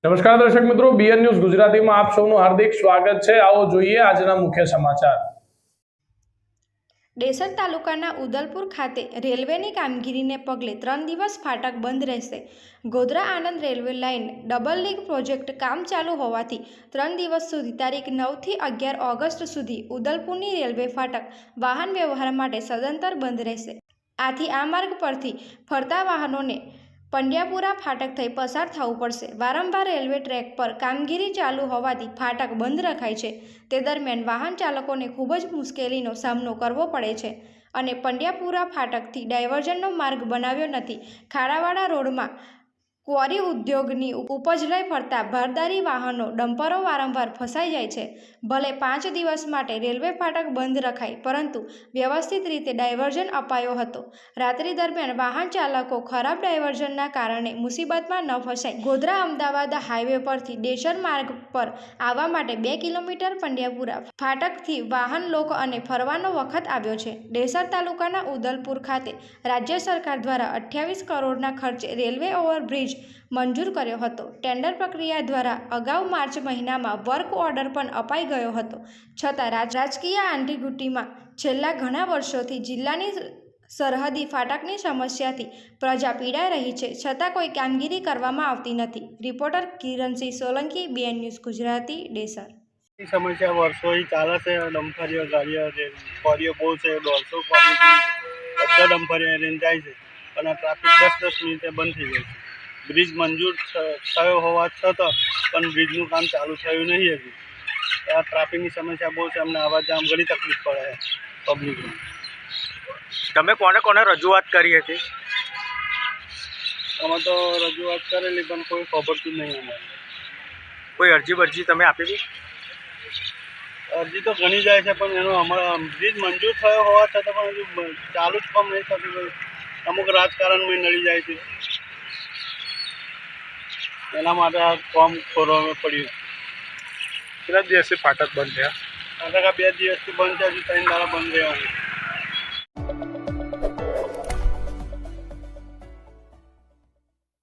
નમસ્કાર દર્શક મિત્રો, બીએન ન્યૂઝ ગુજરાતીમાં આપ સૌનું હાર્દિક સ્વાગત છે। આવો જોઈએ આજના મુખ્ય સમાચાર। ડેસર તાલુકાના ઉદલપુર ખાતે રેલવેની કામગીરીને પગલે 3 દિવસ ફાટક બંધ રહેશે। Godhra Anand railway line double league project કામ ચાલુ હોવાથી 3 દિવસ સુધી તારીખ 9 થી 11 ઓગસ્ટ સુધી ઉદલપુરની રેલવે ફાટક વાહન વ્યવહાર માટે સદંતર બંધ રહેશે। આથી આ માર્ગ પરથી ફરતા વાહનોને પંડ્યાપુરા ફાટક થઈ પસાર થવું પડશે। વારંવાર રેલવે ટ્રેક પર કામગીરી ચાલુ હોવાથી ફાટક બંધ રખાય છે। તે દરમિયાન વાહન ચાલકોને ખૂબ જ મુશ્કેલીનો સામનો કરવો પડે છે અને પંડ્યાપુરા ફાટકથી ડાયવર્ઝનનો માર્ગ બનાવ્યો નથી। ખાડાવાળા રોડમાં ક્વોરી ઉદ્યોગની ઉપજ લઈ ફરતા ભારદારી વાહનો ડમ્પરો વારંવાર ફસાઈ જાય છે। ભલે 5 દિવસ માટે રેલવે ફાટક બંધ રખાય, પરંતુ વ્યવસ્થિત રીતે ડાયવર્ઝન અપાયો હતો। રાત્રિ દરમિયાન વાહન ચાલકો ખરાબ ડાયવર્ઝનના કારણે મુસીબતમાં ન ફસાય। ગોધરા અમદાવાદ હાઈવે પરથી ડેસર માર્ગ પર આવવા માટે 2 કિલોમીટર પંડ્યાપુરા ફાટકથી વાહન લોક અને ફરવાનો વખત આવ્યો છે। ડેસર તાલુકાના ઉદલપુર ખાતે રાજ્ય સરકાર દ્વારા 28 કરોડના ખર્ચે રેલવે ઓવરબ્રિજ મંજૂર કર્યો હતો। ટેન્ડર પ્રક્રિયા દ્વારા અગાઉ માર્ચ મહિનામાં વર્ક ઓર્ડર પણ અપાઈ ગયો હતો, છતાં રાજકીય આંટીઘૂંટીમાં છેલ્લા ઘણા વર્ષોથી જિલ્લાની સરહદી ફાટકની સમસ્યાથી પ્રજા પીડાઈ રહી છે, છતાં કોઈ કામગીરી કરવામાં આવતી નથી। Reporter Kiransinh Solanki, BN news Gujarati, Desar. સમસ્યા વર્ષોથી ચાલે છે। ડમ્પરીઓ ગાડીઓ ક્વોરીઓ બહુ છે, 150 ક્વોરી બધા ડમ્પરીઓ લઈને જાય છે, અને ટ્રાફિક 10-10 મિનિટે બંધ થઈ જાય છે। બ્રિજ મંજૂર થયો હોવા છતાં પણ બ્રિજનું કામ ચાલુ થયું નહીં હજી। આ ટ્રાફિકની સમસ્યા બહુ છે, અમને આવા જામ ઘણી તકલીફ પડે છે પબ્લિકને। તમે કોને કોને રજૂઆત કરી હતી? અમે તો રજૂઆત કરેલી પણ કોઈ ખબરતું નહીં અમારે। કોઈ અરજી તમે આપી હતી? અરજી તો ઘણી જાય છે, પણ એનો અમારા બ્રિજ મંજૂર થયો હોવા છતાં પણ હજુ ચાલુ જ કામ નહીં થતું। અમુક રાજકારણમાં નડી જાય છે, એના માટે આ કામ ખોરવાનું પડ્યું। કેટલા દિવસથી ફાટક બંધ થયા? ફાટક 2 દિવસથી બંધ છે, હજુ 3 દાડા બંધ રહેવાનું।